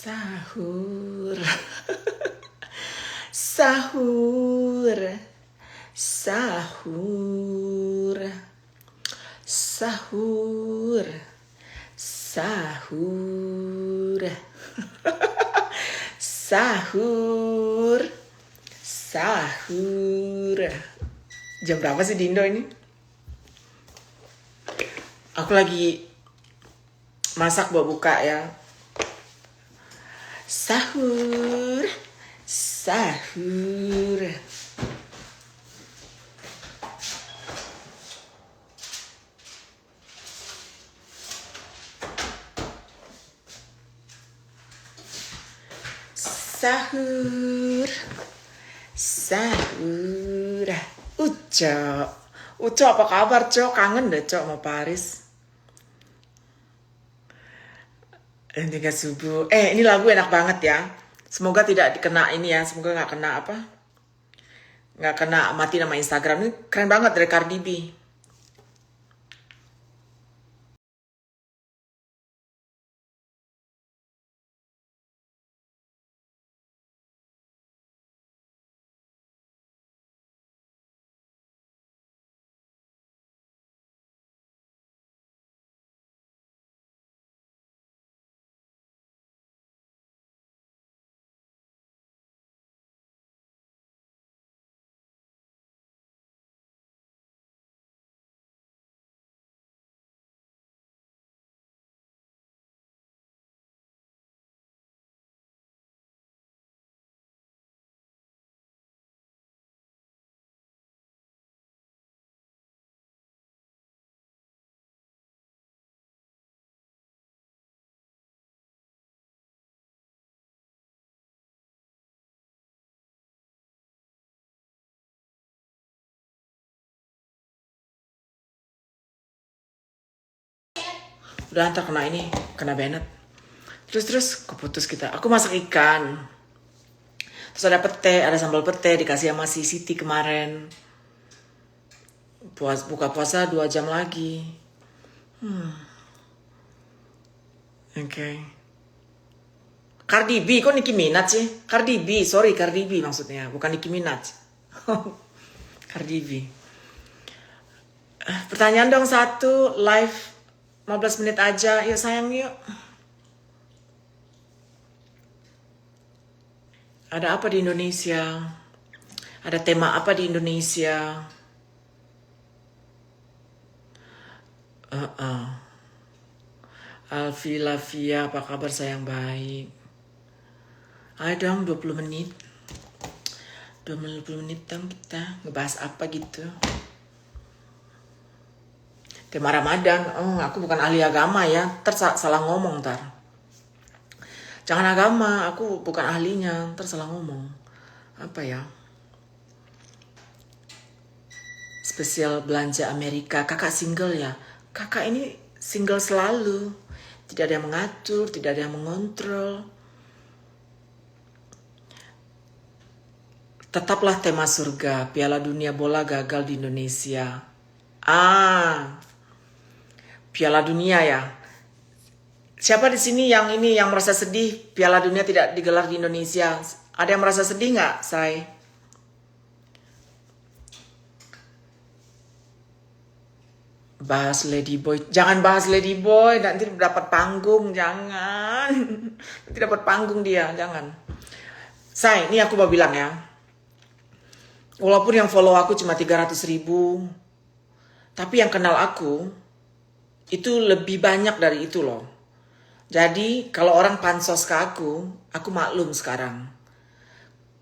Sahur. Sahur. Sahur. Sahur. Sahur. Sahur. Sahur. Jam berapa sih di Indo ini? Aku lagi masak buat buka ya. Sahur. Sahur. Sahur. Sahur. Uco apa kabar, Cok? Kangen deh, Cok, sama Paris. Tinggal subuh. Ini lagu enak banget ya. Semoga tidak dikena ini ya. Semoga nggak kena apa? Nggak kena mati nama Instagram. Ini keren banget dari Cardi B. Udah ntar kena ini, kena Bennett. Terus keputus kita. Aku masak ikan. Terus ada pete, ada sambal pete dikasih sama si Siti kemarin. Buka puasa 2 jam lagi. Oke. Cardi B, kok Nicki Minaj sih? Cardi B, sorry Cardi B maksudnya, bukan Nicki Minaj. Cardi B. Pertanyaan dong satu, live 15 menit aja. Yuk sayang yuk. Ada apa di Indonesia? Ada tema apa di Indonesia? Alfi Lavia, apa kabar sayang? Baik. Ayo dong 20 menit. 20 menit dong kita ngebahas apa gitu. Tema Ramadan. Aku bukan ahli agama ya. Salah ngomong ntar. Jangan agama, aku bukan ahlinya. Ntar salah ngomong. Apa ya? Spesial belanja Amerika. Kakak single ya? Kakak ini single selalu. Tidak ada yang mengatur, tidak ada yang mengontrol. Tetaplah tema surga. Piala Dunia Bola gagal di Indonesia. Piala Dunia ya. Siapa di sini yang merasa sedih Piala Dunia tidak digelar di Indonesia? Ada yang merasa sedih nggak, Say? Bahas Ladyboy. Jangan bahas Ladyboy, nanti dapat panggung. Jangan. Nanti dapat panggung dia, jangan. Say, ini aku mau bilang ya. Walaupun yang follow aku cuma 300.000, tapi yang kenal aku itu lebih banyak dari itu loh. Jadi kalau orang pansos ke aku maklum sekarang.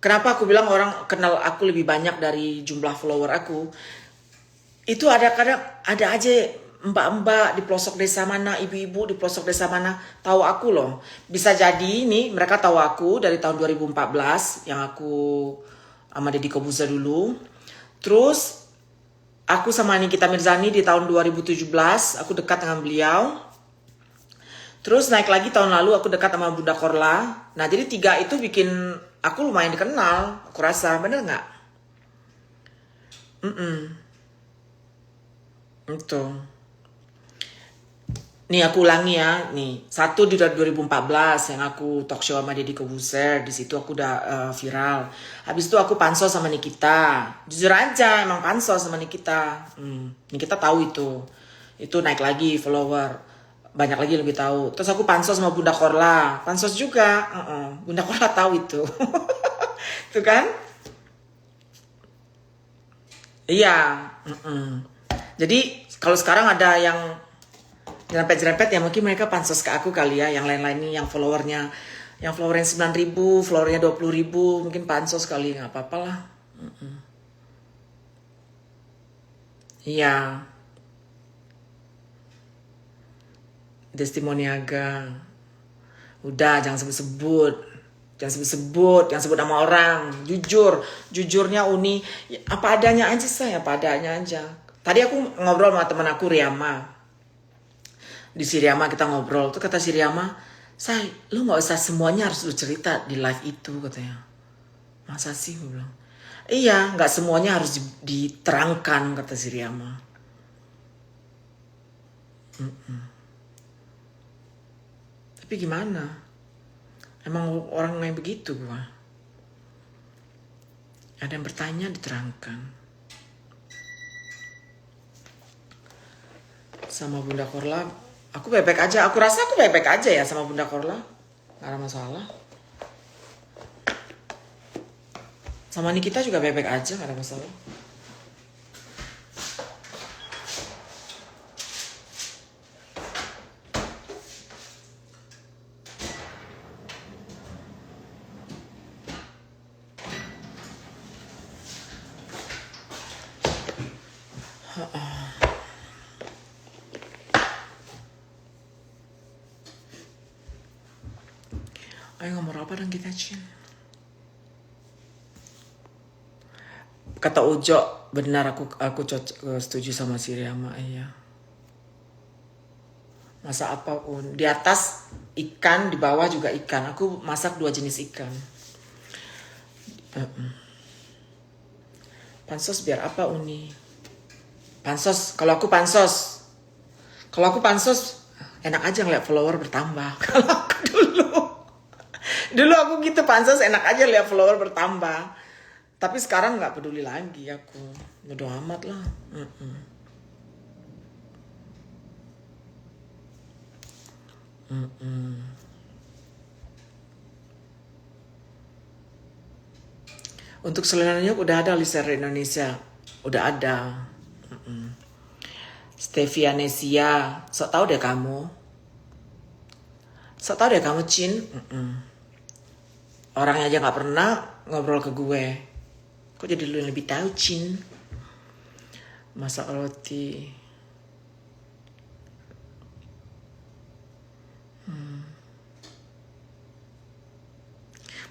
Kenapa aku bilang orang kenal aku lebih banyak dari jumlah follower aku? Itu kadang ada aja mbak-mbak di pelosok desa mana, ibu-ibu di pelosok desa mana tahu aku loh. Bisa jadi nih mereka tahu aku dari tahun 2014 yang aku sama Deddy Kobuza dulu. Terus aku sama Nikita Mirzani di tahun 2017 aku dekat dengan beliau. Terus naik lagi tahun lalu aku dekat sama Bunda Korla. Nah jadi 3 itu bikin aku lumayan dikenal. Aku rasa, bener gak? Itu. Nih aku ulangi ya, nih satu di 2014 yang aku talk show sama Deddy Kobuser, di situ aku udah viral. Habis itu aku pansos sama Nikita, jujur aja emang pansos sama Nikita. Nikita tahu itu naik lagi follower, banyak lagi lebih tahu. Terus aku pansos sama Bunda Korla, pansos juga, Bunda Korla tahu itu, itu kan? Iya, jadi kalau sekarang ada yang jerempet-jerempet ya mungkin mereka pansos ke aku kali ya. Yang lain-lain nih yang followernya 9.000, followernya 20.000, mungkin pansos kali, nggak apa-apa lah. Iya, testimoniaga. Udah jangan sebut-sebut. Jangan sebut-sebut, jangan sebut nama orang. Jujurnya Uni apa adanya aja, saya apa adanya aja. Tadi aku ngobrol sama teman aku Riama. Di Siriama kita ngobrol tuh, kata Siriama, say, lu nggak usah semuanya harus lu cerita di live itu, katanya. Masa sih, gue bilang. Iya, nggak semuanya harus diterangkan, kata Siriama. Tapi gimana, emang orang yang begitu gua. Ada yang bertanya diterangkan. Sama Bunda Korla aku baik-baik aja, aku rasa aku baik-baik aja ya sama Bunda Korla, gak ada masalah. Sama Nikita juga baik-baik aja, gak ada masalah. Ayo ngomong apa dong kita, Cin? Kata Ujo, benar aku setuju sama si Riama, iya. Masak apapun, di atas ikan, di bawah juga ikan. Aku masak 2 jenis ikan. Pansos biar apa, Uni? Pansos, kalau aku pansos enak aja ngeliat follower bertambah. Kalau aku dulu aku gitu, pansos enak aja lihat follower bertambah. Tapi sekarang nggak peduli lagi aku, bodo amat lah. Untuk selenanya udah ada lister Indonesia, udah ada. Stevianesia, sok tahu deh kamu. Sok tahu deh kamu, Cin. Orangnya aja nggak pernah ngobrol ke gue. Kok jadi lu yang lebih tahu, Cin? Masak roti.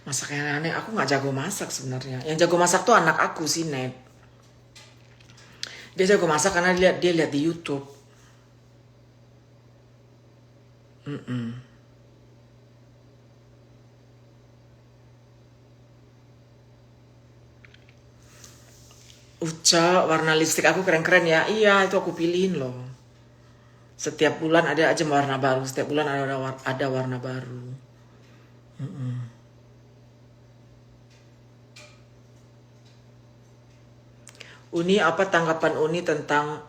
Masak yang aneh, aku nggak jago masak sebenarnya. Yang jago masak tuh anak aku sih, Ned. Dia jago masak karena dia lihat di YouTube. Uca, warna lipstick aku keren-keren ya. Iya, itu aku pilihin loh. Setiap bulan ada aja warna baru. Setiap bulan ada warna baru. Uni, apa tanggapan Uni tentang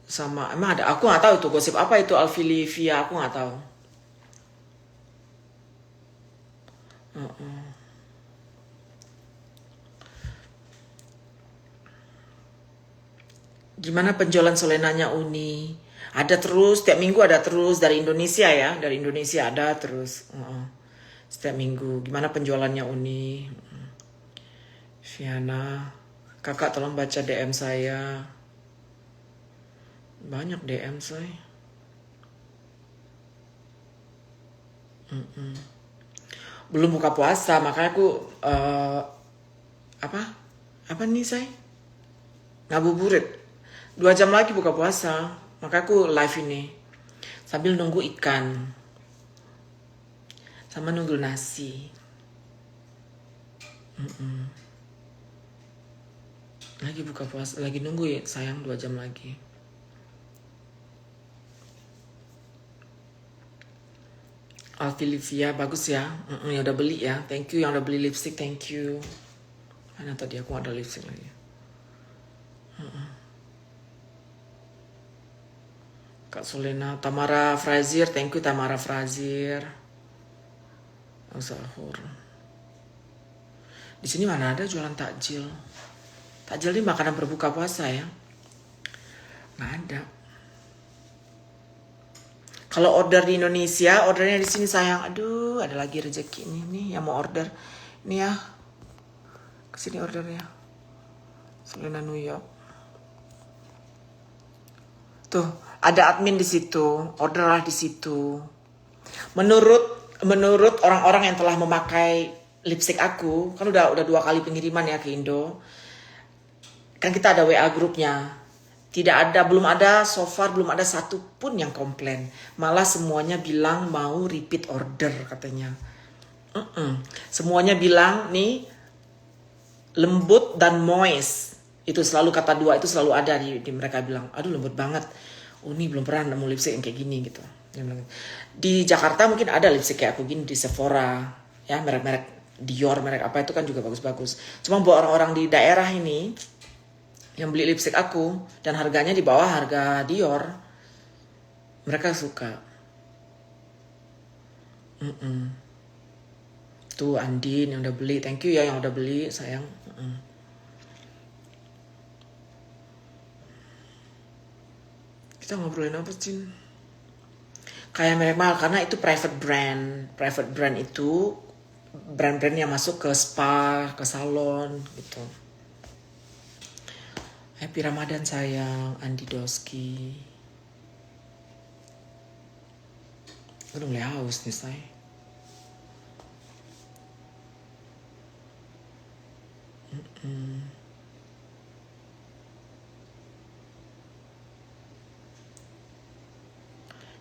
sama, emang ada, aku nggak tahu itu gosip apa itu Alfilivia, aku nggak tahu. Gimana penjualan solenanya Uni? Ada terus, setiap minggu ada terus dari Indonesia ya, dari Indonesia ada terus. Setiap minggu. Gimana penjualannya Uni? Viana, kakak tolong baca DM saya. Banyak DM saya. Belum buka puasa, makanya aku apa? Apa nih saya? Ngabuburit. 2 jam lagi buka puasa, makanya aku live ini sambil nunggu ikan sama nunggu nasi. Lagi buka puasa, lagi nunggu ya sayang, 2 jam lagi. Alfi Livia, bagus ya. Yang udah beli ya. Thank you yang udah beli lipstick, thank you. Mana tadi aku ada lipstick lagi. Kak Solena, Tamara Frazier, thank you Tamara Frazier. Sahur. Di sini mana ada jualan takjil? Takjil ini makanan berbuka puasa ya. Nggak ada. Kalau order di Indonesia, ordernya di sini sayang. Aduh, ada lagi rezeki ini nih yang mau order. Ini ya. Kesini ordernya. Selena New York. Tuh, ada admin di situ. Orderlah di situ. Menurut orang-orang yang telah memakai lipstick aku, kan udah 2 kali pengiriman ya ke Indo. Kan kita ada WA grupnya. Belum ada so far, belum ada satupun yang komplain. Malah semuanya bilang mau repeat order katanya. Semuanya bilang nih lembut dan moist. Itu selalu kata 2 itu selalu ada di mereka bilang. Aduh lembut banget. Oh ini belum pernah nemu lipstick yang kayak gini gitu. Di Jakarta mungkin ada lipstick kayak aku gini di Sephora. Ya merek-merek Dior, merek apa itu kan juga bagus-bagus. Cuma buat orang-orang di daerah ini yang beli lipstick aku dan harganya di bawah harga Dior, mereka suka. Tuh Andin yang udah beli, thank you ya yang udah beli sayang. Kita ngobrolin apa sih? Kayak merek mahal karena itu private brand. Private brand itu brand-brand yang masuk ke spa, ke salon gitu. Happy Ramadan sayang, Andi Doski. Udah mulai haus nih say.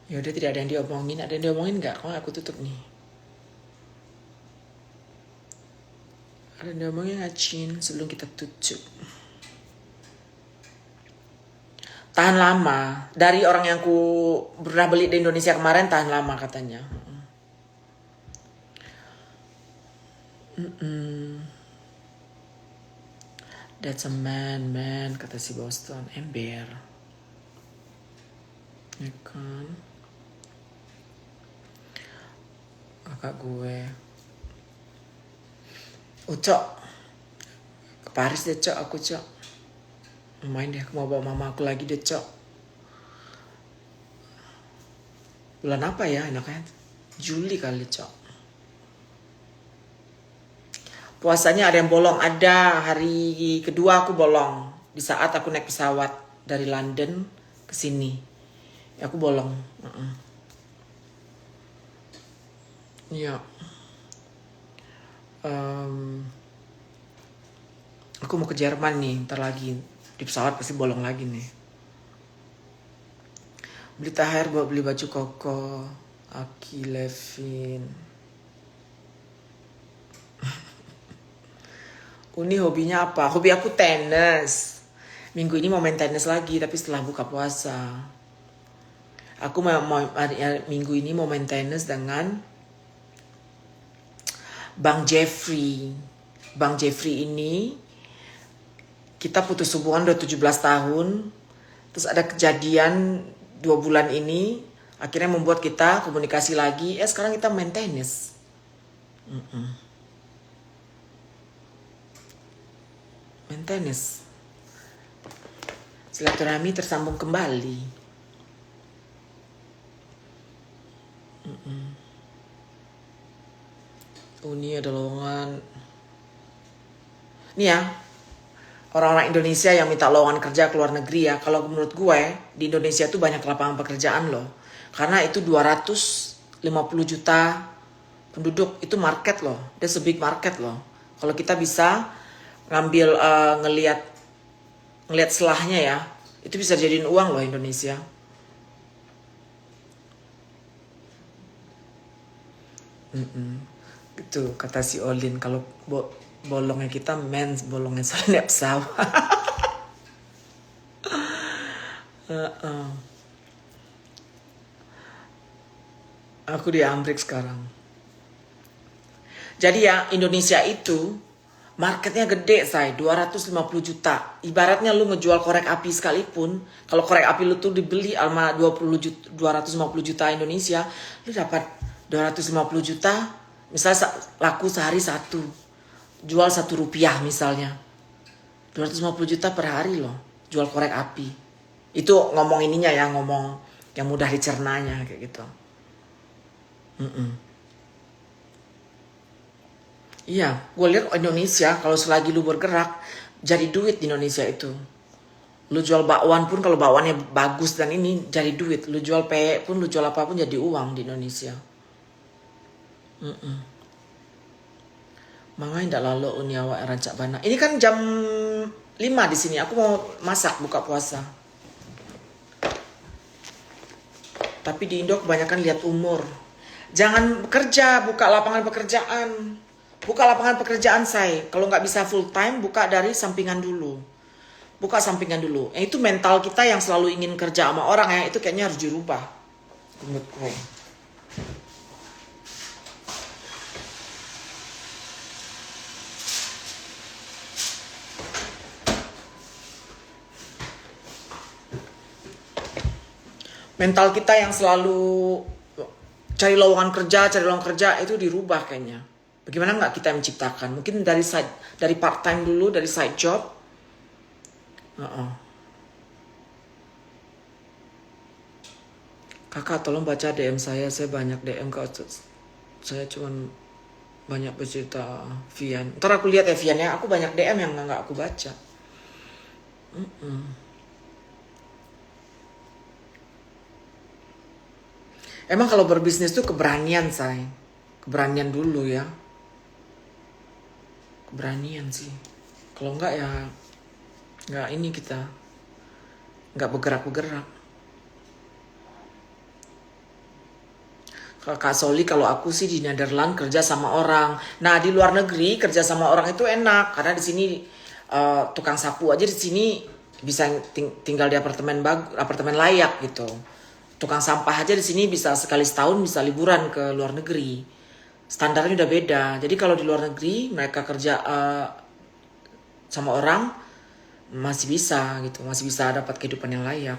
Ya udah tidak ada yang diomongin, ada yang diomongin nggak? Kalau aku tutup nih. Ada yang diomongin nggak Cin sebelum kita tutup? Tahan lama. Dari orang yang ku pernah beli di Indonesia kemarin tahan lama katanya. That's a man, kata si Boston. Ember. Ya kan? Kakak gue. Ucok. Ke Paris deh Cok, aku Cok. Main deh, aku mau bawa mama aku lagi deh Cok. Bulan apa ya enaknya? Juli kali Cok. Puasanya ada yang bolong, ada hari kedua aku bolong. Di saat aku naik pesawat dari London ke sini. Ya, aku bolong. Iya. Aku mau ke Jerman nih, ntar lagi. Di pesawat pasti bolong lagi nih. Beli Tahir buat beli baju koko. Aki Levin. Uni hobinya apa? Hobi aku tenis. Minggu ini mau main tenis lagi, tapi setelah buka puasa. Aku minggu ini mau main tenis dengan Bang Jeffrey. Bang Jeffrey ini kita putus hubungan udah 17 tahun. Terus ada kejadian 2 bulan ini. Akhirnya membuat kita komunikasi lagi. Sekarang kita main tenis. Main tenis. Silaturahmi tersambung kembali. Ini ada lowongan. Nih ya. Orang-orang Indonesia yang minta lowongan kerja ke luar negeri ya. Kalau menurut gue, di Indonesia tuh banyak lapangan pekerjaan loh. Karena itu 250 juta penduduk. Itu market loh. That's a big market loh. Kalau kita bisa ngambil ngelihat selahnya ya. Itu bisa jadiin uang loh Indonesia. Gitu kata si Olin. Kalau bolongnya kita mens, bolongnya soalnya pesawat. Aku di Amrik sekarang. Jadi ya Indonesia itu marketnya gede say, 250 juta. Ibaratnya lu ngejual korek api sekalipun, kalau korek api lu tuh dibeli sama 20 juta, 250 juta Indonesia, lu dapat 250 juta, misalnya laku sehari satu. Jual 1 rupiah misalnya. 250 juta per hari loh, jual korek api. Itu ngomong ininya ya, ngomong yang mudah dicernanya kayak gitu. Iya, gue lihat Indonesia kalau selagi lu bergerak, jadi duit di Indonesia itu. Lu jual bakwan pun kalau bakwannya bagus dan ini jadi duit. Lu jual PE pun, lu jual apapun jadi uang di Indonesia. Mangai ndak lalu uniawa rancak bana. Ini kan jam 5 di sini. Aku mau masak buka puasa. Tapi di Indo kebanyakan lihat umur. Jangan bekerja, buka lapangan pekerjaan. Buka lapangan pekerjaan saya. Kalau nggak bisa full time, buka dari sampingan dulu. Buka sampingan dulu. Itu mental kita yang selalu ingin kerja sama orang ya. Itu kayaknya harus dirubah. Menurut gue. Mental kita yang selalu cari lowongan kerja itu dirubah kayaknya. Bagaimana nggak kita menciptakan? Mungkin dari part time dulu, dari side job. Kakak tolong baca DM saya banyak DM kak. Saya cuman banyak bercerita Vian. Ntar aku lihat ya Vian ya, aku banyak DM yang nggak aku baca. Emang kalau berbisnis tuh keberanian say. Keberanian dulu ya. Keberanian sih. Kalau enggak ya enggak ini kita. Enggak bergerak-bergerak. Kak Soli kalau aku sih di Netherlands kerja sama orang. Nah di luar negeri kerja sama orang itu enak. Karena di sini tukang sapu aja di sini bisa tinggal di apartemen layak gitu. Tukang sampah aja di sini bisa sekali setahun bisa liburan ke luar negeri. Standarnya udah beda. Jadi kalau di luar negeri mereka kerja sama orang masih bisa gitu, masih bisa dapat kehidupan yang layak.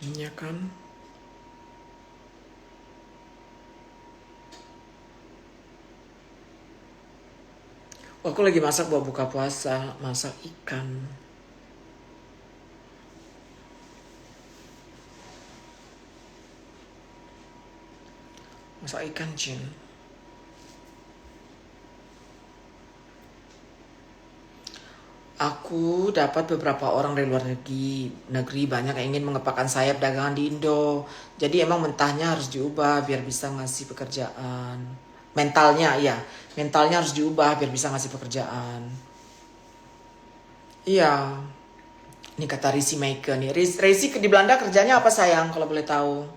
Iya kan? Aku lagi masak buat buka puasa, masak ikan. Masak ikan, Jin. Aku dapat beberapa orang dari luar negeri banyak yang ingin mengepakkan sayap dagangan di Indo. Jadi emang mentahnya harus diubah biar bisa ngasih pekerjaan. Mentalnya ya, mentalnya harus diubah biar bisa ngasih pekerjaan. Iya, ini kata Risi Maker nih. Risi di Belanda kerjanya apa sayang kalau boleh tahu?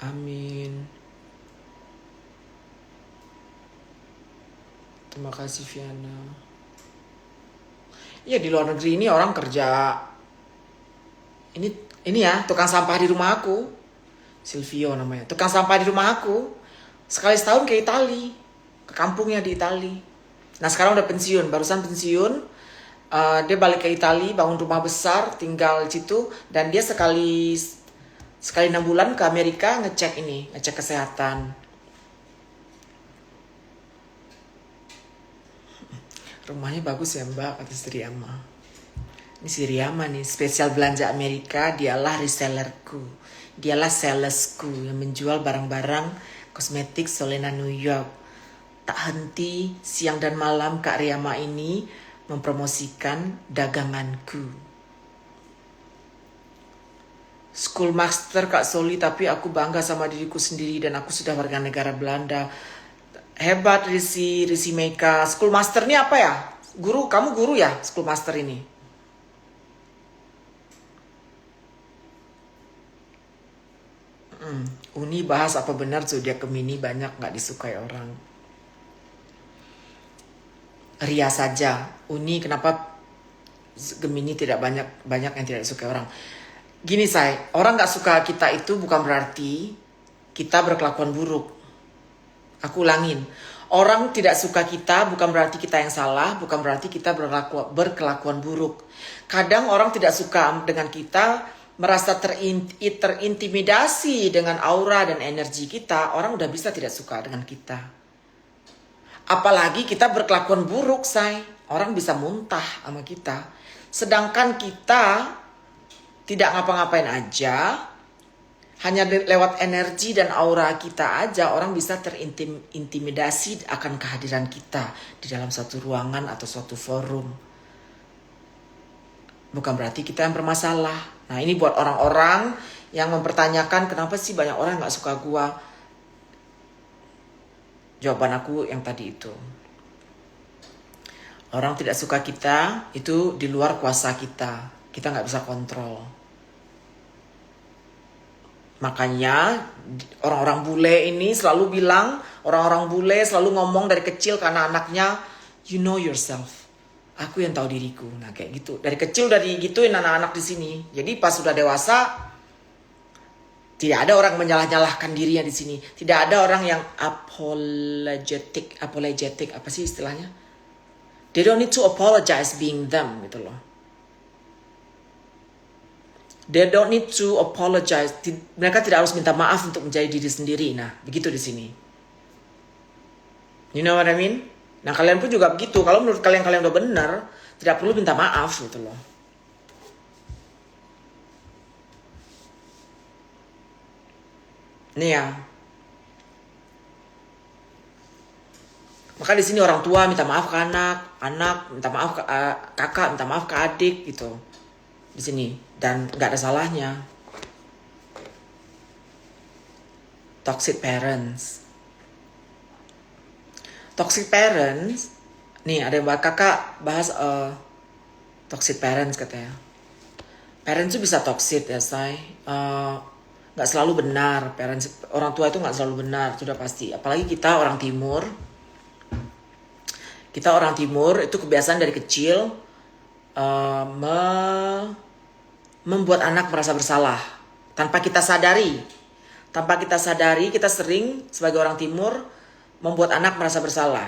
Amin. Terima kasih Viana. Iya di luar negeri ini orang kerja. Ini ya tukang sampah di rumah aku. Silvio namanya. Tukang sampah di rumah aku. Sekali setahun ke Itali. Ke kampungnya di Itali. Nah sekarang udah pensiun. Barusan pensiun. Dia balik ke Itali. Bangun rumah besar. Tinggal di situ. Dan dia sekali 6 bulan ke Amerika ngecek kesehatan. Rumahnya bagus ya mbak, kata Sri Ama. Ini si Riyama nih, spesial belanja Amerika, dialah resellerku. Dialah salesku yang menjual barang-barang kosmetik Solena New York. Tak henti siang dan malam Kak Riyama ini mempromosikan daganganku. Schoolmaster Kak Soli, tapi aku bangga sama diriku sendiri dan aku sudah warga negara Belanda. Hebat Risi Meka. Schoolmaster ini apa ya? Guru, kamu guru ya Schoolmaster ini? Uni bahas apa benar zodiak Gemini banyak nggak disukai orang. Ria saja. Uni kenapa Gemini tidak banyak yang tidak disukai orang. Gini say, orang nggak suka kita itu bukan berarti kita berkelakuan buruk. Aku ulangin. Orang tidak suka kita bukan berarti kita yang salah, bukan berarti kita berkelakuan buruk. Kadang orang tidak suka dengan kita, merasa terintimidasi dengan aura dan energi kita, orang udah bisa tidak suka dengan kita. Apalagi kita berkelakuan buruk, say. Orang bisa muntah sama kita. Sedangkan kita tidak ngapa-ngapain aja, hanya lewat energi dan aura kita aja orang bisa terintimidasi akan kehadiran kita di dalam suatu ruangan atau suatu forum. Bukan berarti kita yang bermasalah. Nah ini buat orang-orang yang mempertanyakan kenapa sih banyak orang gak suka gua. Jawaban aku yang tadi itu. Orang tidak suka kita itu di luar kuasa kita. Kita gak bisa kontrol. Makanya orang-orang bule ini selalu bilang, orang-orang bule selalu ngomong dari kecil karena anaknya, you know yourself. Aku yang tahu diriku. Nah kayak gitu. Dari kecil udah digituin anak-anak di sini. Jadi pas sudah dewasa, tidak ada orang menyalah-nyalahkan dirinya di sini. Tidak ada orang yang apologetic, apa sih istilahnya? They don't need to apologize being them gitu loh. They don't need to apologize. Mereka tidak harus minta maaf untuk menjadi diri sendiri. Nah, begitu di sini. You know what I mean? Nah, kalian pun juga begitu. Kalau menurut kalian udah benar, tidak perlu minta maaf gitu loh. Nih ya. Maka di sini orang tua minta maaf ke anak minta maaf ke kakak, minta maaf ke adik gitu. Di sini dan nggak ada salahnya. Toxic parents, nih ada yang kakak bahas toxic parents katanya. Parents itu bisa toxic ya say, nggak selalu benar. Parents orang tua itu nggak selalu benar, sudah pasti. Apalagi kita orang timur itu kebiasaan dari kecil. Membuat anak merasa bersalah tanpa kita sadari kita sering sebagai orang timur membuat anak merasa bersalah.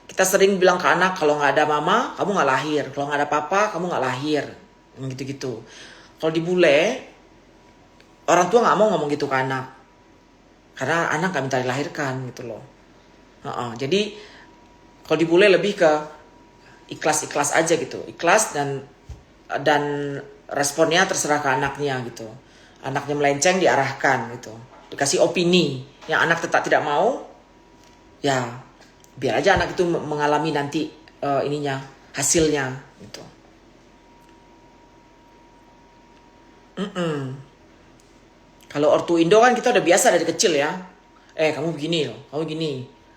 Kita sering bilang ke anak kalau nggak ada mama kamu nggak lahir, kalau nggak ada papa kamu nggak lahir, gitu. Kalau di bule orang tua nggak mau ngomong gitu ke anak karena anak nggak minta dilahirkan gitu loh. Jadi kalau di bule lebih ke ikhlas aja gitu, ikhlas dan responnya terserah ke anaknya gitu. Anaknya melenceng diarahkan gitu, dikasih opini. Yang anak tetap tidak mau, ya biar aja anak itu mengalami nanti hasilnya gitu. Kalau ortu Indo kan kita udah biasa dari kecil ya. Kamu begini loh, kamu gini.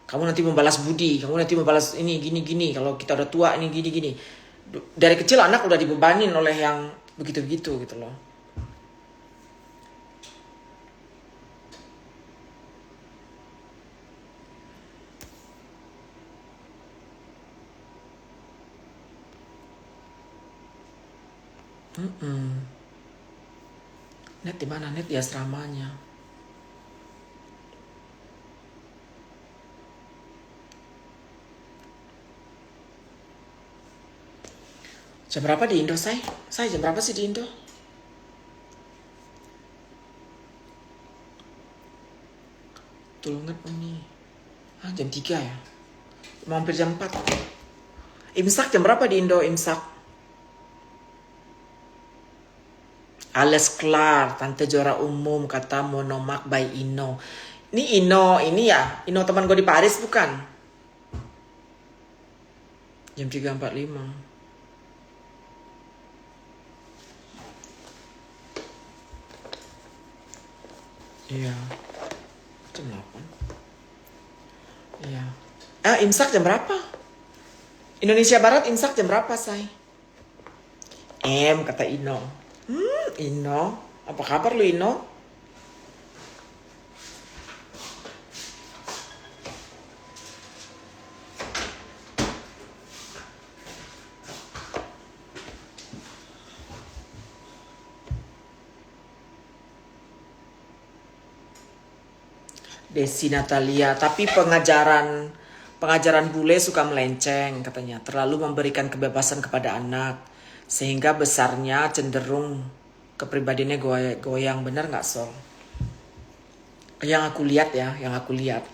Kamu nanti membalas budi, kamu nanti membalas ini gini. Kalau kita udah tua ini gini. Dari kecil anak udah dibebanin oleh yang begitu-begitu gitu loh. Net di mana? Net di asramanya. Jam berapa di Indo, say? Say, jam berapa sih di Indo? Tulungan ini. Jam 3 ya? Mau hampir jam 4. Imsak jam berapa di Indo, imsak? Alias kelar, Tante Jora Umum, kata monomak by Ino. Ini Ino, ini ya? Ino teman gue di Paris bukan? Jam 3.45. Iya. Jam 8. Iya. Imsak jam berapa? Indonesia Barat imsak jam berapa, say? Kata Ino. Ino, apa kabar lu Ino? Desi Natalia. Tapi pengajaran bule suka melenceng katanya. Terlalu memberikan kebebasan kepada anak. Sehingga besarnya cenderung kepribadiannya goyang. Bener nggak Sol? Yang aku lihat ya, yang aku lihat.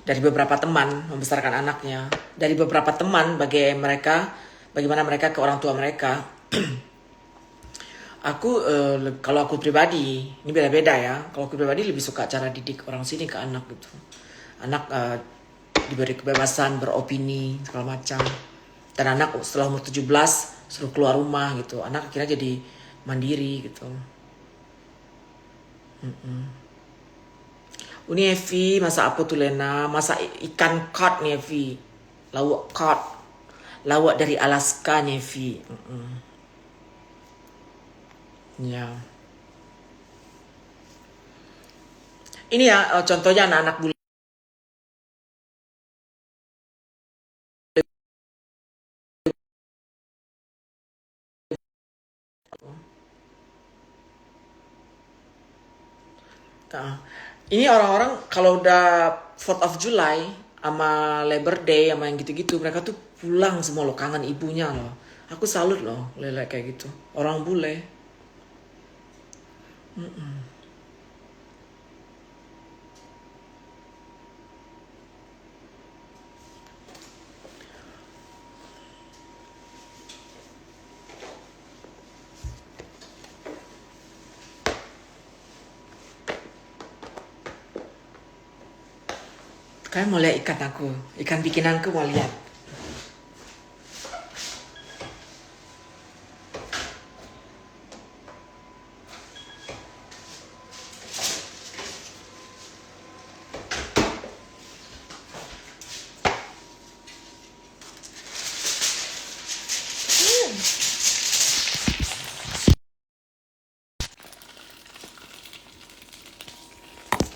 Dari beberapa teman membesarkan anaknya. Dari beberapa teman bagaimana mereka ke orang tua mereka. Kalau aku pribadi, ini beda-beda ya. Kalau aku pribadi lebih suka cara didik orang sini ke anak gitu. Anak diberi kebebasan beropini segala macam. Dan anak setelah umur 17 suruh keluar rumah gitu. Anak akhirnya jadi mandiri gitu. Ini Evi, masa apa tuh Lena? Masa ikan cod nih Evi. Lawak cod. Lawak dari Alaska nih Evi. Ya. Ini ya contohnya anak-anak bule. Nah, ini orang-orang kalau udah 4th of July sama Labor Day sama yang gitu-gitu, mereka tuh pulang semua loh, kangen ibunya loh. Aku salut loh lele kayak gitu. Orang bule. Kalian mau lihat ikan aku? Ikan bikinanku mau lihat?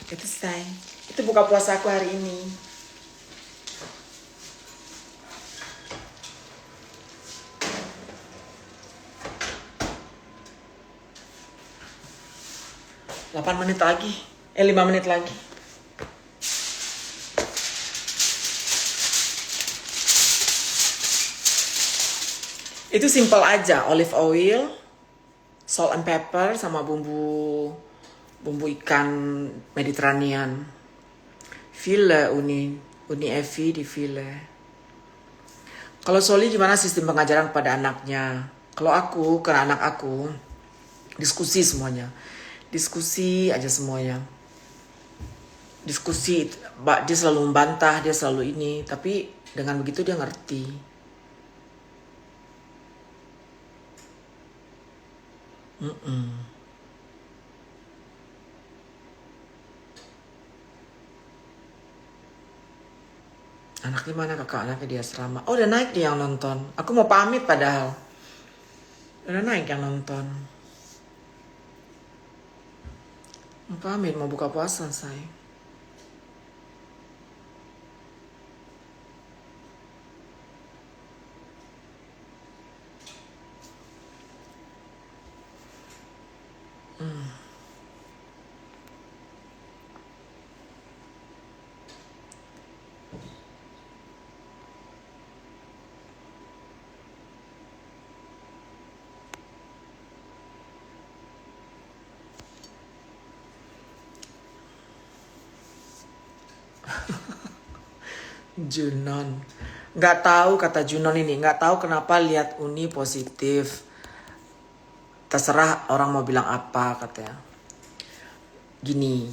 Itu say. Itu buka puasa aku hari ini. Delapan menit lagi. 5 menit lagi. Itu simple aja, olive oil, salt and pepper sama bumbu ikan Mediterranean. File uni Evi di file. Kalau Soli gimana sistem pengajaran kepada anaknya? Kalau aku, ke anak aku, diskusi semuanya. Diskusi aja semuanya. Diskusi, dia selalu membantah, dia selalu ini. Tapi dengan begitu dia ngerti. Anaknya mana kakak? Anaknya dia asrama. Oh udah naik nih yang nonton. Aku mau pamit padahal. Udah naik yang nonton. Mau pamit, mau buka puasa say. Junon. Nggak tahu kata Junon ini. Nggak tahu kenapa lihat Uni positif. Terserah orang mau bilang apa katanya. Gini.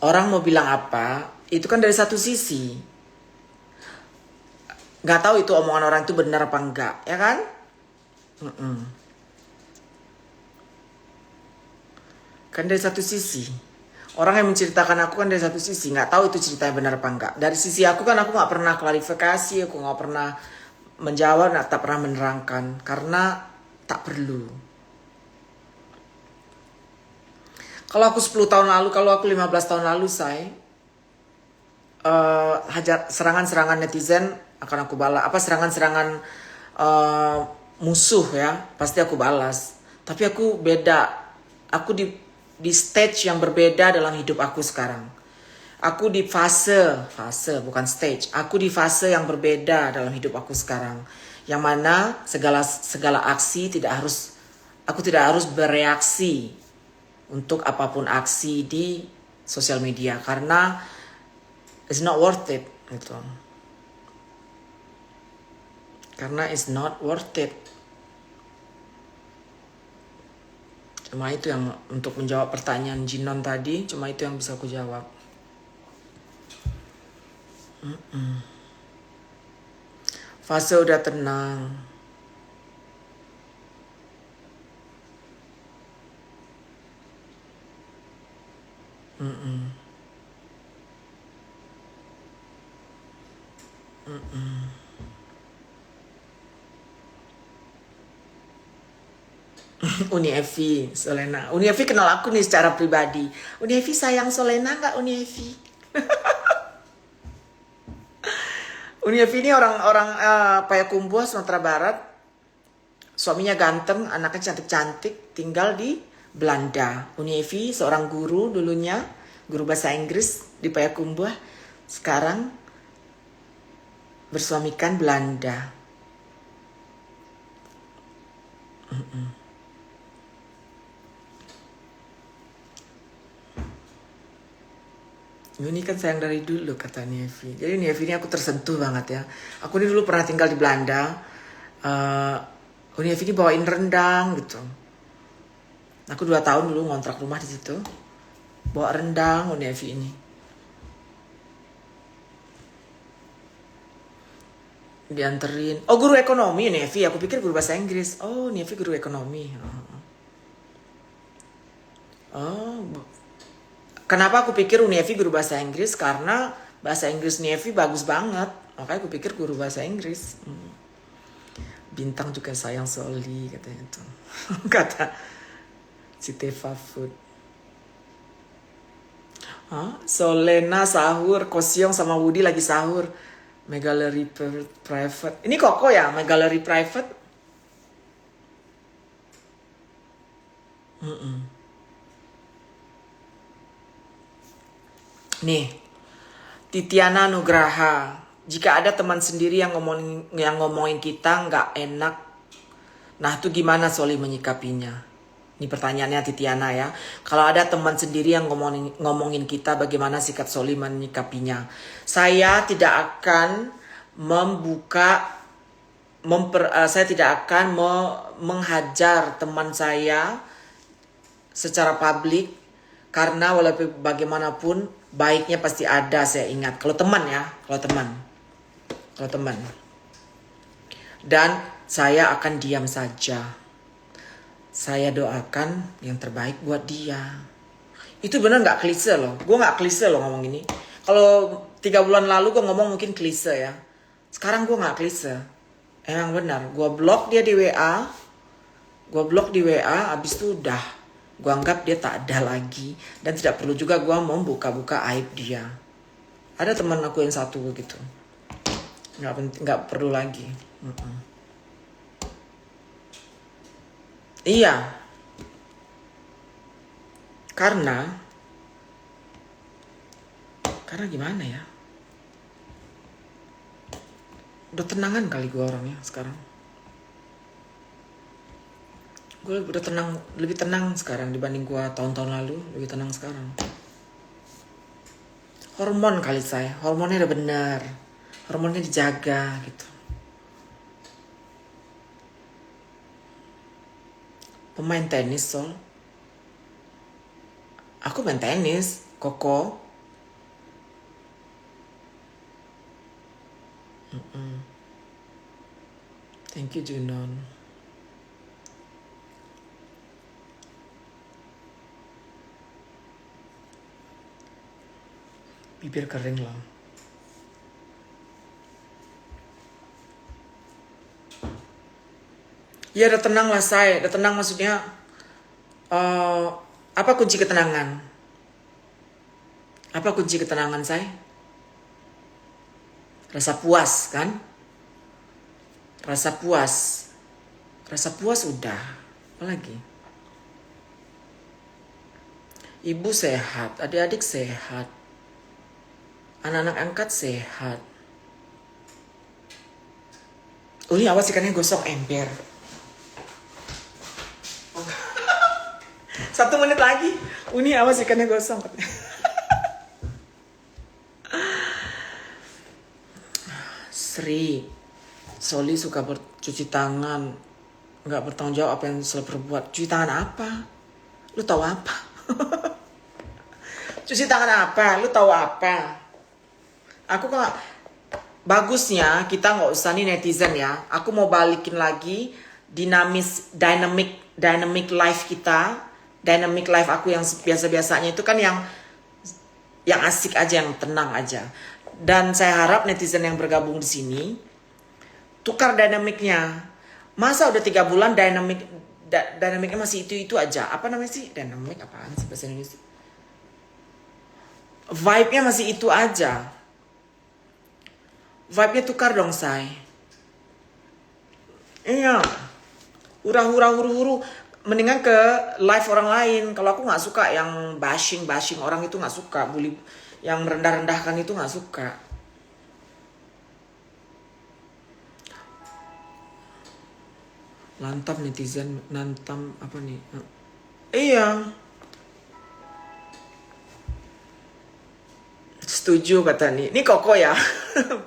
Orang mau bilang apa. Itu kan dari satu sisi. Nggak tahu itu omongan orang itu benar apa enggak. Ya kan? Kan dari satu sisi. Orang yang menceritakan aku kan dari satu sisi, nggak tahu itu ceritanya benar apa enggak. Dari sisi aku kan aku nggak pernah klarifikasi, aku nggak pernah menjawab, tak pernah menerangkan karena tak perlu. Kalau aku 10 tahun lalu, kalau aku 15 tahun lalu serangan-serangan netizen akan aku balas. Serangan-serangan musuh ya, pasti aku balas. Tapi aku beda. Aku di stage yang berbeda dalam hidup aku sekarang. Aku di fase bukan stage. Aku di fase yang berbeda dalam hidup aku sekarang. Yang mana segala aksi aku tidak harus bereaksi untuk apapun aksi di sosial media karena it's not worth it gitu. Karena it's not worth it. Cuma itu yang untuk menjawab pertanyaan Jinon tadi, cuma itu yang bisa aku jawab. Fase udah tenang. Uni Evi, Solena. Uni Evi kenal aku nih secara pribadi. Uni Evi sayang Solena nggak Uni Evi? Uni Evi ini orang Payakumbuh, Sumatera Barat. Suaminya ganteng, anaknya cantik-cantik, tinggal di Belanda. Uni Evi seorang guru dulunya, guru bahasa Inggris di Payakumbuh. Sekarang bersuamikan Belanda. Ini kan sayang dari dulu kata Nievi. Jadi Nievi ini aku tersentuh banget ya. Aku ini dulu pernah tinggal di Belanda. Nievi ini bawain rendang gitu. Aku 2 tahun dulu ngontrak rumah di situ. Bawa rendang Nievi ini. Dianterin. Oh guru ekonomi Nievi. Aku pikir guru bahasa Inggris. Oh Nievi guru ekonomi. Kenapa aku pikir Unievi guru bahasa Inggris? Karena bahasa Inggris Nievi bagus banget. Makanya aku pikir guru bahasa Inggris. Bintang juga sayang Soli katanya tuh. Kata si Teva Food. Solena sahur, Kosyong sama Woody lagi sahur. Megaleri private. Ini Koko ya, Megaleri private. Nih, Titiana Nugraha. Jika ada teman sendiri yang ngomongin kita nggak enak, nah itu gimana Soli menyikapinya? Ini pertanyaannya Titiana ya. Kalau ada teman sendiri yang ngomongin kita, bagaimana sikap Soli menyikapinya? Saya tidak akan saya tidak akan menghajar teman saya secara publik, karena walaupun bagaimanapun baiknya pasti ada, saya ingat. Kalau teman ya, kalau teman. Dan saya akan diam saja. Saya doakan yang terbaik buat dia. Itu benar nggak klise loh. Gue nggak klise loh ngomong ini. Kalau 3 bulan lalu gue ngomong mungkin klise ya. Sekarang gue nggak klise. Emang benar. Gue blok dia di WA. Abis itu udah. Gue anggap dia tak ada lagi. Dan tidak perlu juga gue mau buka-buka aib dia. Ada teman aku yang satu gitu. Nggak perlu lagi. Iya. Karena gimana ya? Udah tenangan kali gue orangnya sekarang. Gue udah lebih tenang sekarang dibanding gue tahun-tahun lalu. Lebih tenang sekarang. Hormon kali saya. Hormonnya udah benar. Hormonnya dijaga gitu. Pemain tenis Sol. Aku main tenis. Koko. Thank you Junon. Bibir kering loh. Ya udah tenang lah saya. Udah tenang maksudnya. Apa kunci ketenangan? Apa kunci ketenangan saya? Rasa puas kan? Rasa puas udah. Apa lagi? Ibu sehat, adik-adik sehat. Anak-anak angkat sehat. Uni awas ikannya gosong ember. 1 menit lagi. Uni awas ikannya gosong. Sri, Soli suka bercuci tangan, nggak bertanggung jawab apa yang selalu berbuat. Cuci tangan apa? Lu tahu apa? Cuci tangan apa? Lu tahu apa? Aku nggak. Bagusnya kita nggak usah nih netizen ya. Aku mau balikin lagi dynamic life kita, dynamic life aku yang biasa-biasanya itu kan yang asik aja, yang tenang aja. Dan saya harap netizen yang bergabung di sini tukar dinamiknya. Masa udah 3 bulan dinamiknya masih itu aja. Apa namanya sih? Dinamik apaan sih bahasa Indonesia? Vibe-nya masih itu aja. Vibe-nya tukar dong, say. Iya. Huru-huru. Mendingan ke live orang lain. Kalau aku nggak suka yang bashing orang itu, nggak suka. Bully yang merendah-rendahkan itu nggak suka. Lantam netizen, nantam apa nih? Iya. Setuju kata nih. Ini Koko ya.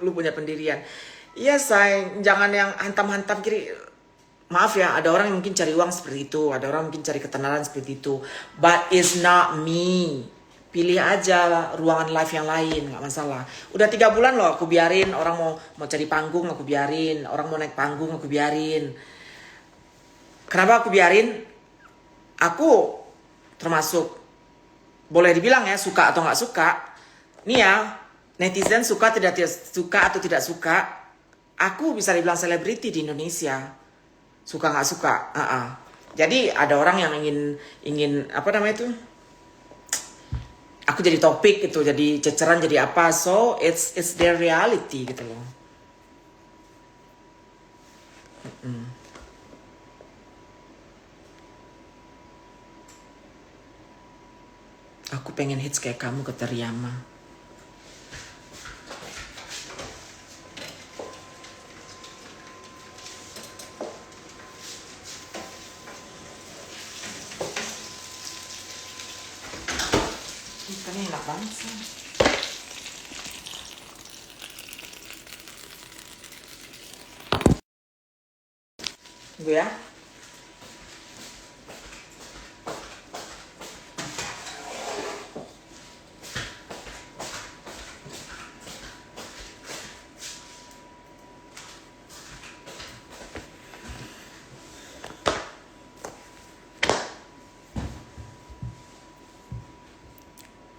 Lu punya pendirian. Iya, say. Jangan yang hantam-hantam kiri. Maaf ya, ada orang yang mungkin cari uang seperti itu, ada orang mungkin cari ketenaran seperti itu. But it's not me. Pilih aja ruangan live yang lain, nggak masalah. Udah 3 bulan loh aku biarin orang mau cari panggung, aku biarin. Orang mau naik panggung, aku biarin. Kenapa aku biarin? Aku termasuk, boleh dibilang ya, suka atau nggak suka. Nih ya, netizen suka tidak suka atau tidak suka. Aku bisa dibilang selebriti di Indonesia. Suka nggak suka. Jadi ada orang yang ingin apa namanya itu? Aku jadi topik gitu, jadi ceceran, jadi apa? So it's their reality gitu loh. Aku pengen hits kayak kamu, kata Riyama. Ikannya enak banget sih. Tunggu ya.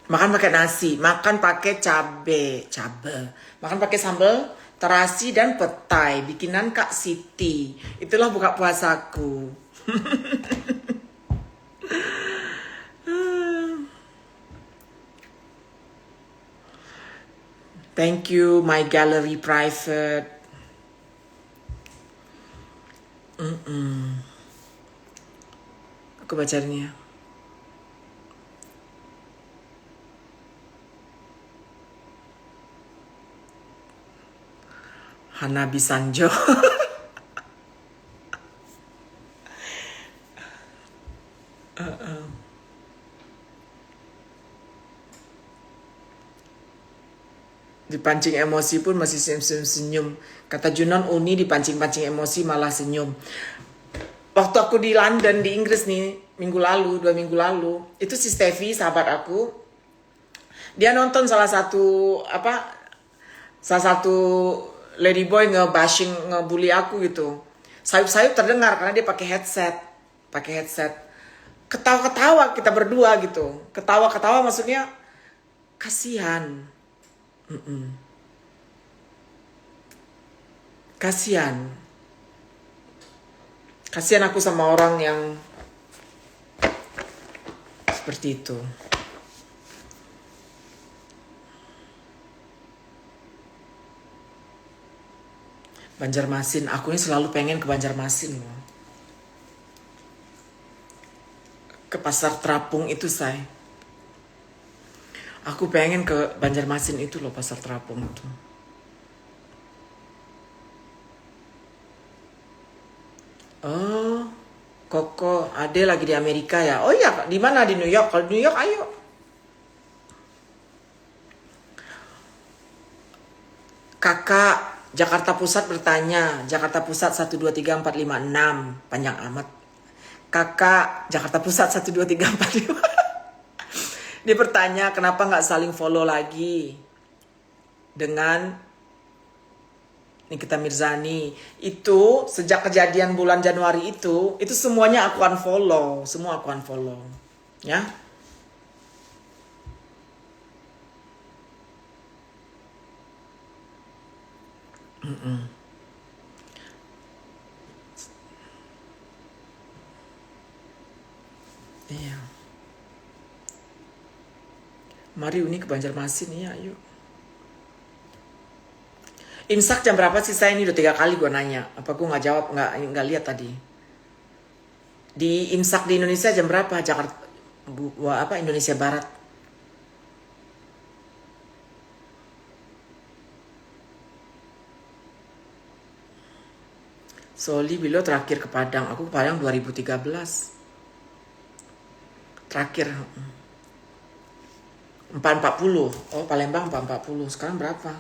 Makan pakai nasi, makan pakai cabe, makan pakai sambal terasi dan petai, bikinan Kak Siti. Itulah buka puasaku. Thank you, my gallery private. Aku baca ini ya. Hanabi Sanjo. Dipancing emosi pun masih senyum. Kata Junon, Uni dipancing-pancing emosi malah senyum. Waktu aku di London, di Inggris nih, 2 minggu lalu, itu si Steffi, sahabat aku, dia nonton salah satu ladyboy ngebully aku gitu. Sayup-sayup terdengar karena dia pakai headset. Ketawa-ketawa kita berdua gitu. Ketawa-ketawa maksudnya kasihan. Kasihan aku sama orang yang seperti itu. Banjarmasin, aku ini selalu pengen ke Banjarmasin loh. Ke pasar terapung itu, say. Aku pengen ke Banjarmasin itu loh, pasar terapung itu. Oh, Koko, Ade lagi di Amerika ya? Oh iya, di mana? Di New York? Kalau di New York, ayo. Kakak, Jakarta Pusat bertanya. Jakarta Pusat 1, 2, 3, 4, 5, 6. Panjang amat. Kakak, Jakarta Pusat 1, 2, 3, 4, 5. Dia bertanya kenapa nggak saling follow lagi dengan Nikita Mirzani. Itu sejak kejadian bulan Januari itu semuanya aku unfollow, semua aku unfollow, ya. Iya. Mari Uni ke Banjarmasin ya, yuk. Imsak jam berapa sih saya? Ini udah 3 kali gue nanya. Apa gue nggak jawab, nggak lihat tadi. Di imsak di Indonesia jam berapa? Jakarta, Indonesia Barat. Soli Bilo terakhir ke Padang. Aku ke Padang 2013. Terakhir 440. Oh, Palembang 440. Sekarang berapa?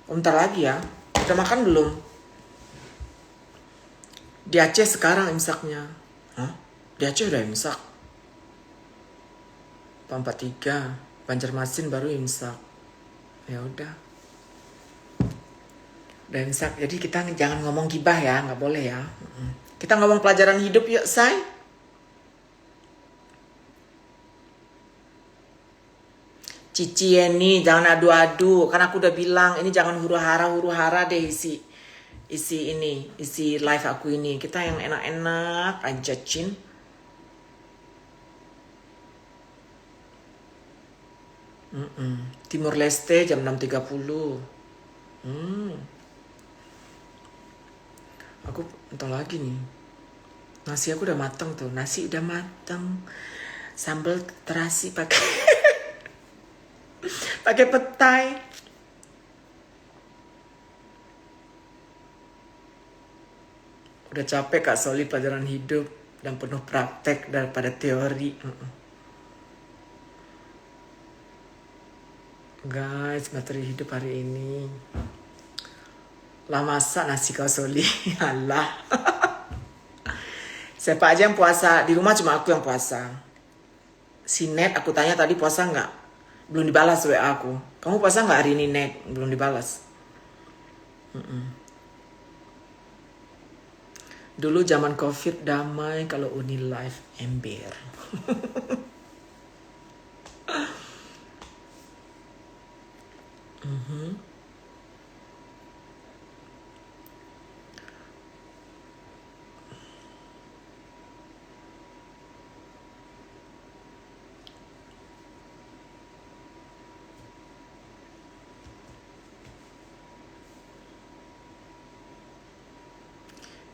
Oh, bentar lagi ya. Udah makan belum? Di Aceh sekarang imsaknya. Hah? Di Aceh udah imsak. 443. Banjarmasin baru imsak. Ya udah. Udah imsak. Jadi kita jangan ngomong gibah ya, nggak boleh ya. Kita ngomong pelajaran hidup yuk, say. Cici ini jangan adu-adu. Kan aku udah bilang ini jangan huru-hara deh isi live aku ini. Kita yang enak-enak aja, Cin. Timur Leste jam 6.30. Aku entar lagi nih. Nasi aku udah matang tuh. Nasi udah matang. Sambal terasi pakai pakai petai. Udah capek Kak Soli pelajaran hidup dan penuh praktek daripada teori. Guys, materi hidup hari ini. Lah masak nasi Kak Soli. Alah. Siapa aja yang puasa? Di rumah cuma aku yang puasa. Si Net aku tanya tadi puasa nggak? Belum dibalas WA aku. Kamu puasa nggak hari ini, Net? Belum dibalas. Dulu zaman COVID damai, kalau Uni live ember.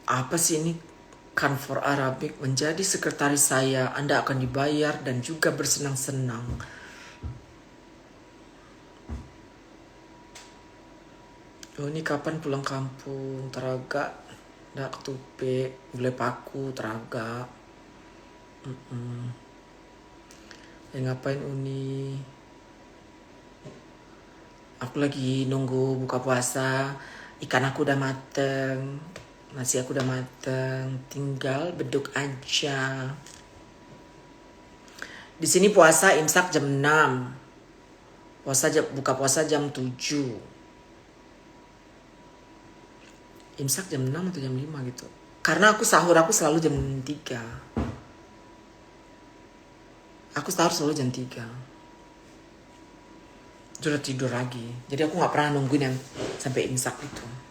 Apa sih ini? Kan for Arabic, menjadi sekretaris saya, Anda akan dibayar dan juga bersenang-senang. Oh, ini kapan pulang kampung? Teraga, ndak ketupe, gulai paku, teraga. Ngapain Uni? Aku lagi nunggu buka puasa. Ikan aku udah mateng. Nasi aku udah mateng. Tinggal beduk aja. Di sini puasa imsak jam 6. Buka puasa jam 7. Imsak jam 6 atau jam 5 gitu. Karena sahur aku selalu jam 3. Aku sahur selalu jam 3. Sudah tidur lagi. Jadi aku gak pernah nungguin yang sampai imsak itu.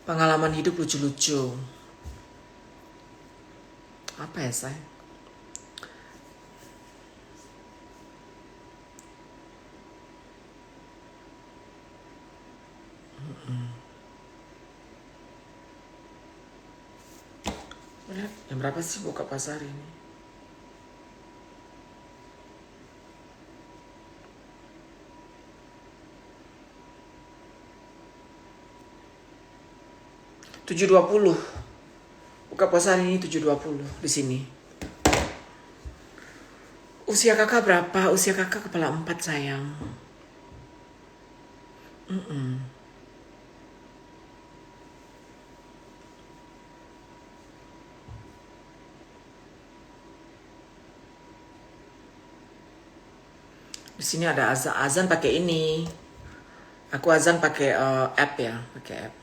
Pengalaman hidup lucu-lucu. Apa ya, say? Jam berapa sih buka pasar ini? 7.20. Buka puasa hari ini 7.20 di sini. Usia kakak berapa? Usia kakak kepala 4 sayang. Di sini ada azan pakai ini. Aku azan pakai app ya, pakai app.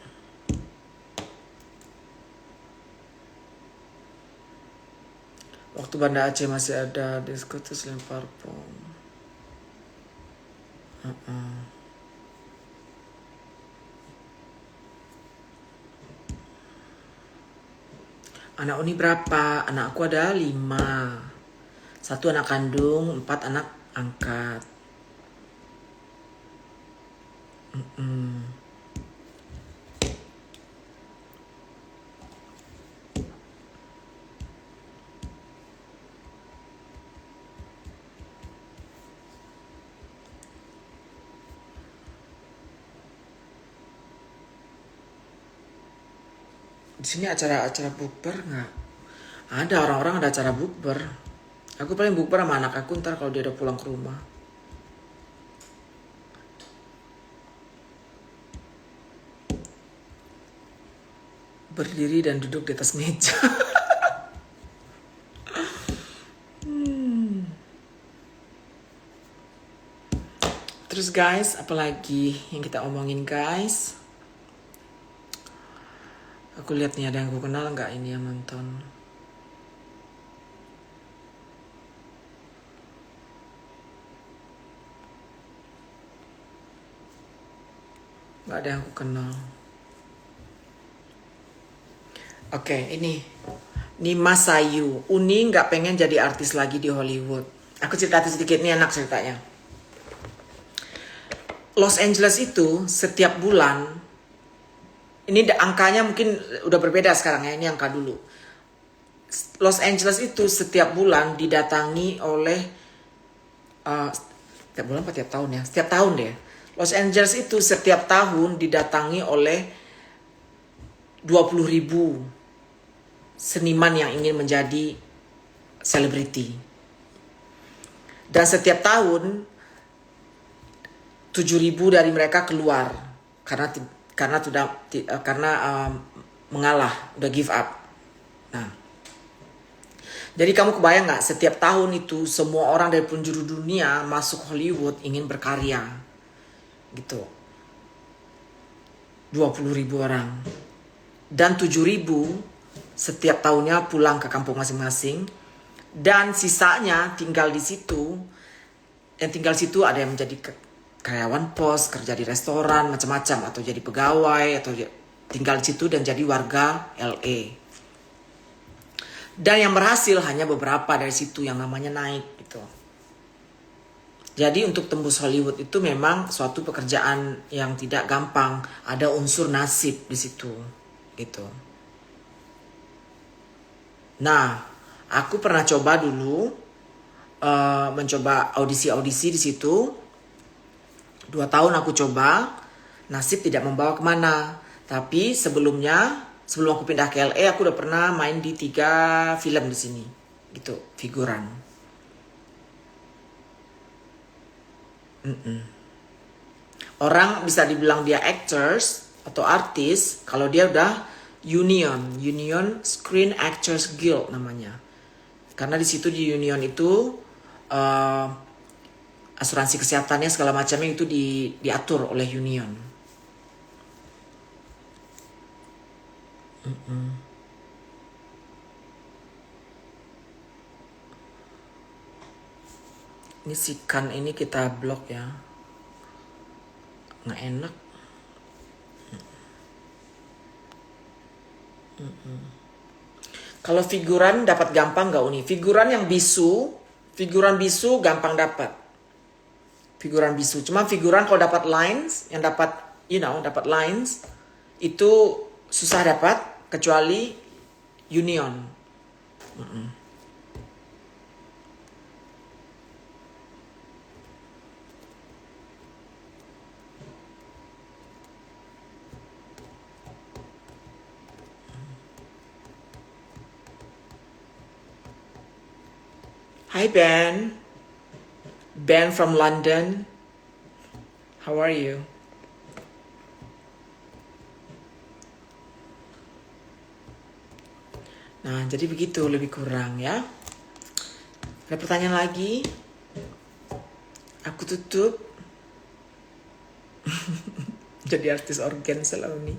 Waktu Banda Aceh masih ada disco terus lempar bom. Anak Uni berapa? Anak aku ada 5. 1 anak kandung, 4 anak angkat. Di sini acara bukber nggak? Ada orang-orang ada acara bukber. Aku paling bukber sama anak aku ntar kalau dia udah pulang ke rumah. Berdiri dan duduk di atas meja. Terus guys, apalagi yang kita omongin guys? Aku lihat nih ada yang aku kenal nggak ini yang nonton. Nggak ada yang aku kenal. Oke, ini Mas Sayu. Uni nggak pengen jadi artis lagi di Hollywood. Aku cerita sedikit nih enak ceritanya. Los Angeles itu setiap bulan, ini angkanya mungkin udah berbeda sekarang ya, ini angka dulu. Los Angeles itu setiap bulan didatangi oleh, setiap bulan apa tiap tahun ya? Setiap tahun deh. Los Angeles itu setiap tahun didatangi oleh 20.000 seniman yang ingin menjadi selebriti. Dan setiap tahun 7.000 dari mereka keluar karena mengalah, udah give up. Nah, jadi kamu kebayang nggak setiap tahun itu semua orang dari penjuru dunia masuk Hollywood ingin berkarya, gitu. 20.000 orang dan 7.000 setiap tahunnya pulang ke kampung masing-masing dan sisanya tinggal di situ. Yang tinggal di situ ada yang menjadi karyawan pos, kerja di restoran, macam-macam, atau jadi pegawai, atau tinggal di situ dan jadi warga LA. Dan yang berhasil hanya beberapa dari situ yang namanya naik gitu. Jadi untuk tembus Hollywood itu memang suatu pekerjaan yang tidak gampang, ada unsur nasib di situ gitu. Nah, aku pernah coba dulu mencoba audisi di situ. 2 tahun aku coba, nasib tidak membawa kemana. Tapi sebelum aku pindah ke LA, aku udah pernah main di 3 film di sini, gitu, figuran. Orang bisa dibilang dia actors atau artis kalau dia udah Union Screen Actors Guild namanya. Karena di situ di Union itu asuransi kesehatannya segala macamnya itu diatur oleh Union. Ini si Kan ini kita blok ya, nggak enak. Kalau figuran dapat gampang nggak Uni? Figuran bisu gampang dapat. Figuran bisu. Cuma figuran kalau dapat lines, yang dapat dapat lines itu susah dapat kecuali Union. Hi Ben. Ben from London. How are you? Nah, jadi begitu lebih kurang ya. Ada pertanyaan lagi? Aku tutup. Jadi artis organ selalu nih.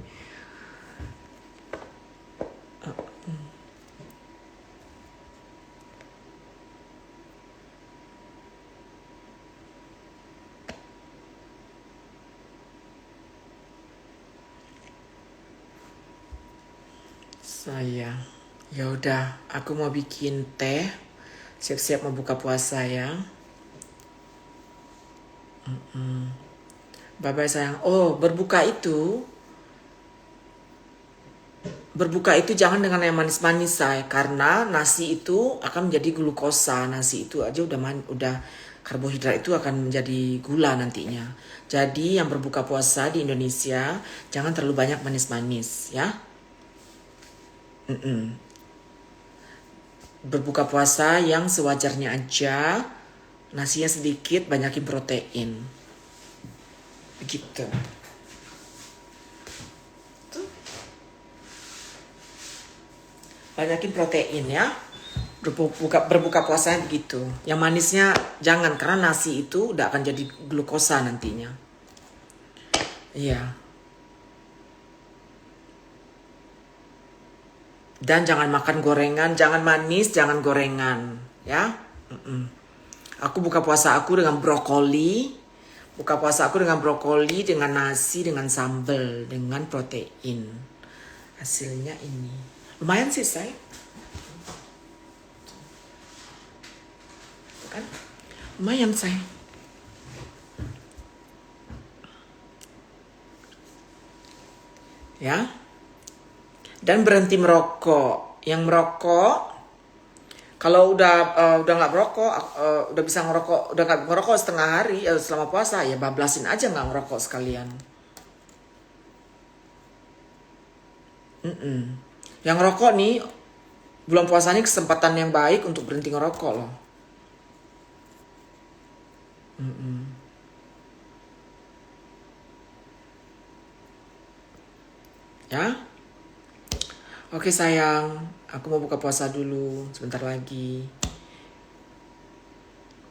Saya, ya udah, aku mau bikin teh. Siap-siap mau buka puasa ya. Bye bye sayang. Oh, berbuka itu jangan dengan yang manis-manis say, karena nasi itu akan menjadi glukosa. Nasi itu aja udah karbohidrat itu akan menjadi gula nantinya. Jadi yang berbuka puasa di Indonesia jangan terlalu banyak manis-manis ya. Berbuka puasa yang sewajarnya aja, nasinya sedikit, banyakin protein. Begitu. Banyakin protein ya. Berbuka puasanya begitu. Yang manisnya jangan, karena nasi itu udah akan jadi glukosa nantinya. Iya. Dan jangan makan gorengan, jangan manis, jangan gorengan, ya. Aku buka puasa aku dengan brokoli. Buka puasa aku dengan brokoli, dengan nasi, dengan sambal, dengan protein. Hasilnya ini. Lumayan sih, say. Kan? Lumayan, say. Ya. Dan berhenti merokok. Yang merokok, kalau udah nggak merokok, udah bisa ngerokok, udah nggak ngerokok setengah hari selama puasa, ya bablasin aja nggak ngerokok sekalian. Yang ngerokok nih, bulan puasa ini kesempatan yang baik untuk berhenti ngerokok loh. Ya. Oke sayang, aku mau buka puasa dulu sebentar lagi.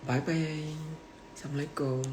Bye bye. Assalamualaikum.